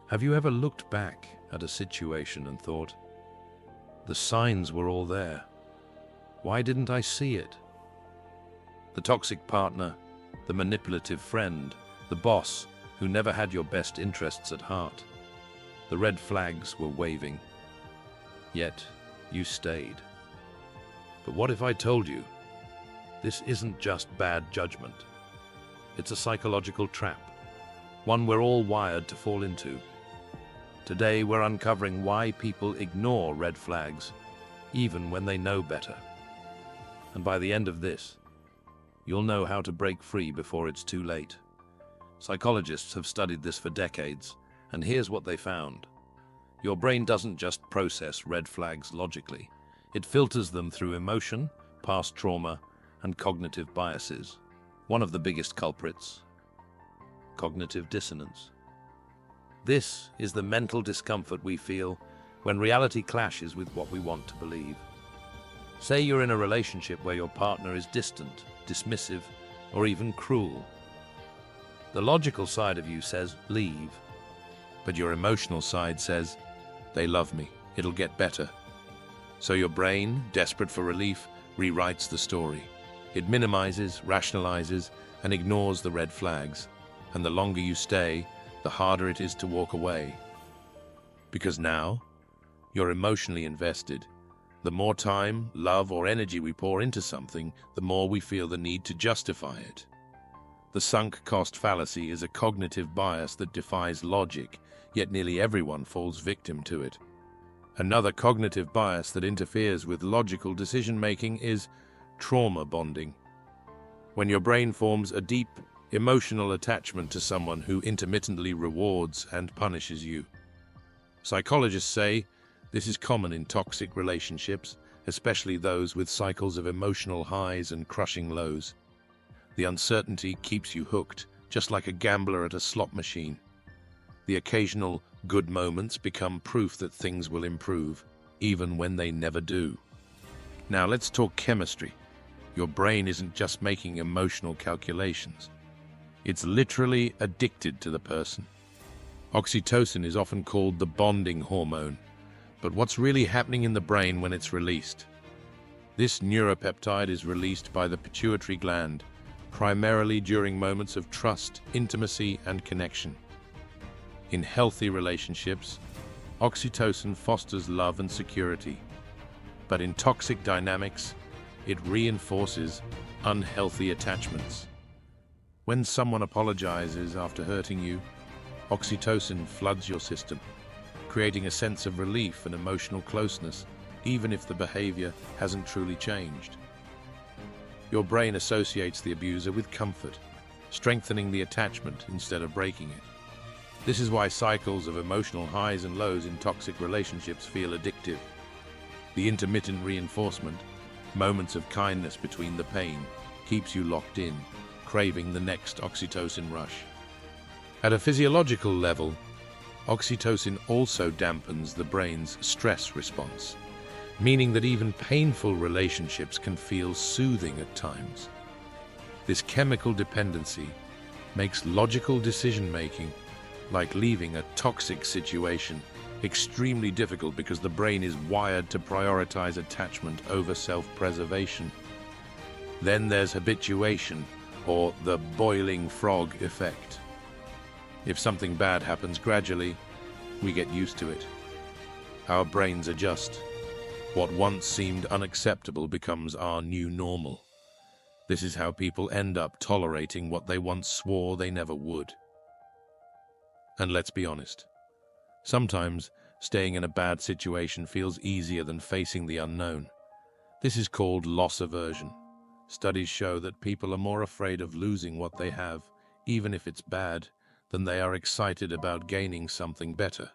Have you ever looked back at a situation and thought, the signs were all there. Why didn't I see it? The toxic partner, the manipulative friend, the boss who never had your best interests at heart. The red flags were waving, yet you stayed. But what if I told you, this isn't just bad judgment. It's a psychological trap, one we're all wired to fall into. Today we're uncovering why people ignore red flags, even when they know better. And by the end of this, you'll know how to break free before it's too late. Psychologists have studied this for decades, and here's what they found. Your brain doesn't just process red flags logically. It filters them through emotion, past trauma, and cognitive biases. One of the biggest culprits, cognitive dissonance. This is the mental discomfort we feel when reality clashes with what we want to believe. Say you're in a relationship where your partner is distant, dismissive, or even cruel. The logical side of you says, leave. But your emotional side says, they love me, it'll get better. So your brain, desperate for relief, rewrites the story. It minimizes, rationalizes, and ignores the red flags. And the longer you stay, the harder it is to walk away. Because now, you're emotionally invested. The more time, love, or energy we pour into something, the more we feel the need to justify it. The sunk cost fallacy is a cognitive bias that defies logic, yet nearly everyone falls victim to it. Another cognitive bias that interferes with logical decision-making is trauma bonding. When your brain forms a deep, emotional attachment to someone who intermittently rewards and punishes you. Psychologists say this is common in toxic relationships, especially those with cycles of emotional highs and crushing lows. The uncertainty keeps you hooked, just like a gambler at a slot machine. The occasional good moments become proof that things will improve, even when they never do. Now let's talk chemistry. Your brain isn't just making emotional calculations. It's literally addicted to the person. Oxytocin is often called the bonding hormone. But what's really happening in the brain when it's released? This neuropeptide is released by the pituitary gland, primarily during moments of trust, intimacy, and connection. In healthy relationships, oxytocin fosters love and security. But in toxic dynamics, it reinforces unhealthy attachments. When someone apologizes after hurting you, oxytocin floods your system, creating a sense of relief and emotional closeness, even if the behavior hasn't truly changed. Your brain associates the abuser with comfort, strengthening the attachment instead of breaking it. This is why cycles of emotional highs and lows in toxic relationships feel addictive. The intermittent reinforcement, moments of kindness between the pain, keeps you locked in, craving the next oxytocin rush. At a physiological level, oxytocin also dampens the brain's stress response, meaning that even painful relationships can feel soothing at times. This chemical dependency makes logical decision-making, like leaving a toxic situation, extremely difficult because the brain is wired to prioritize attachment over self-preservation. Then there's habituation, or the boiling frog effect. If something bad happens gradually, we get used to it. Our brains adjust. What once seemed unacceptable becomes our new normal. This is how people end up tolerating what they once swore they never would. And let's be honest, sometimes staying in a bad situation feels easier than facing the unknown. This is called loss aversion. Studies show that people are more afraid of losing what they have, even if it's bad, than they are excited about gaining something better.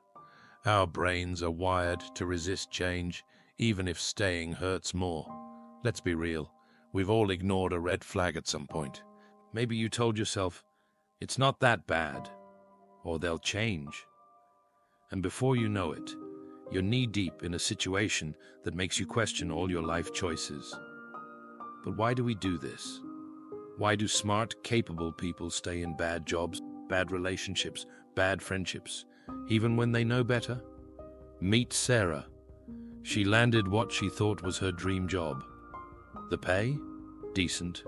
Our brains are wired to resist change, even if staying hurts more. Let's be real, we've all ignored a red flag at some point. Maybe you told yourself, it's not that bad, or they'll change. And before you know it, you're knee-deep in a situation that makes you question all your life choices. But why do we do this? Why do smart, capable people stay in bad jobs, bad relationships, bad friendships, even when they know better? Meet Sarah. She landed what she thought was her dream job. The pay? Decent.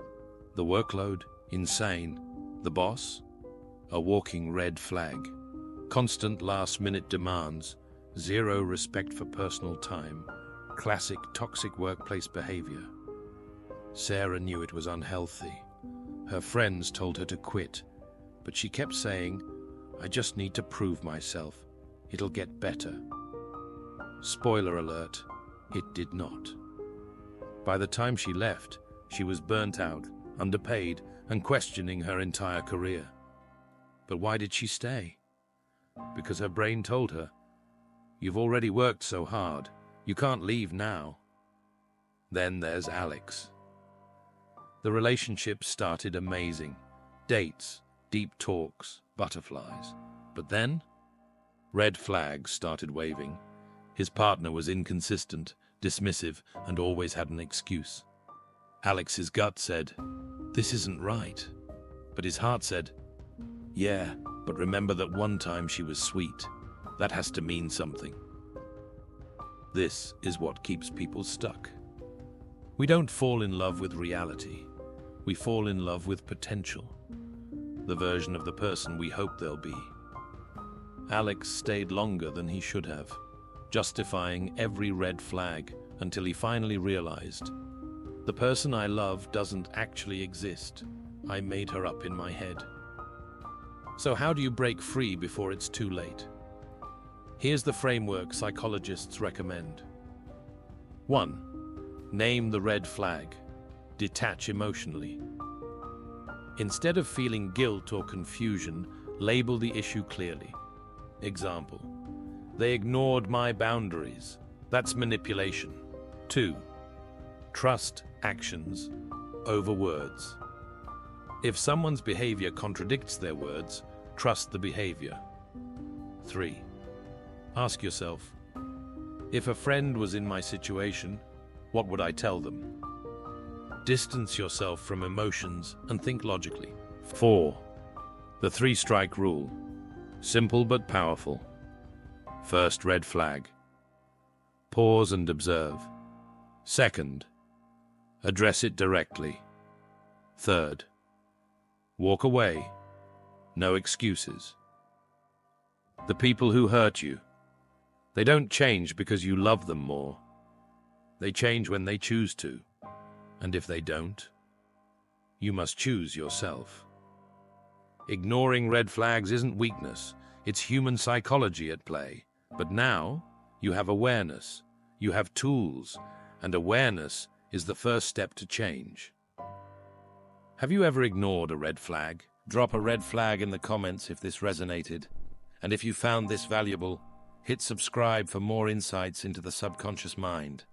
The workload? Insane. The boss? A walking red flag. Constant last-minute demands. Zero respect for personal time. Classic toxic workplace behavior. Sarah knew it was unhealthy. Her friends told her to quit, but she kept saying, "I just need to prove myself. It'll get better." Spoiler alert, it did not. By the time she left, she was burnt out, underpaid, and questioning her entire career. But why did she stay? Because her brain told her, "You've already worked so hard, you can't leave now." Then there's Alex. The relationship started amazing. Dates, deep talks, butterflies. But then, red flags started waving. His partner was inconsistent, dismissive, and always had an excuse. Alex's gut said, "This isn't right." But his heart said, "Yeah, but remember that one time she was sweet. That has to mean something." This is what keeps people stuck. We don't fall in love with reality. We fall in love with potential. The version of the person we hope they'll be. Alex stayed longer than he should have, justifying every red flag until he finally realized, "The person I love doesn't actually exist. I made her up in my head." So how do you break free before it's too late? Here's the framework psychologists recommend. 1. Name the red flag. Detach emotionally. Instead of feeling guilt or confusion, label the issue clearly. Example: "They ignored my boundaries. That's manipulation." 2. Trust actions over words. If someone's behavior contradicts their words, trust the behavior. 3. Ask yourself, if a friend was in my situation, what would I tell them? Distance yourself from emotions and think logically. 4. The 3-strike rule. Simple but powerful. First, red flag. Pause and observe. Second, address it directly. Third, walk away. No excuses. The people who hurt you, they don't change because you love them more. They change when they choose to. And if they don't, you must choose yourself. Ignoring red flags isn't weakness, it's human psychology at play. But now, you have awareness, you have tools, and awareness is the first step to change. Have you ever ignored a red flag? Drop a red flag in the comments if this resonated. And if you found this valuable, hit subscribe for more insights into the subconscious mind.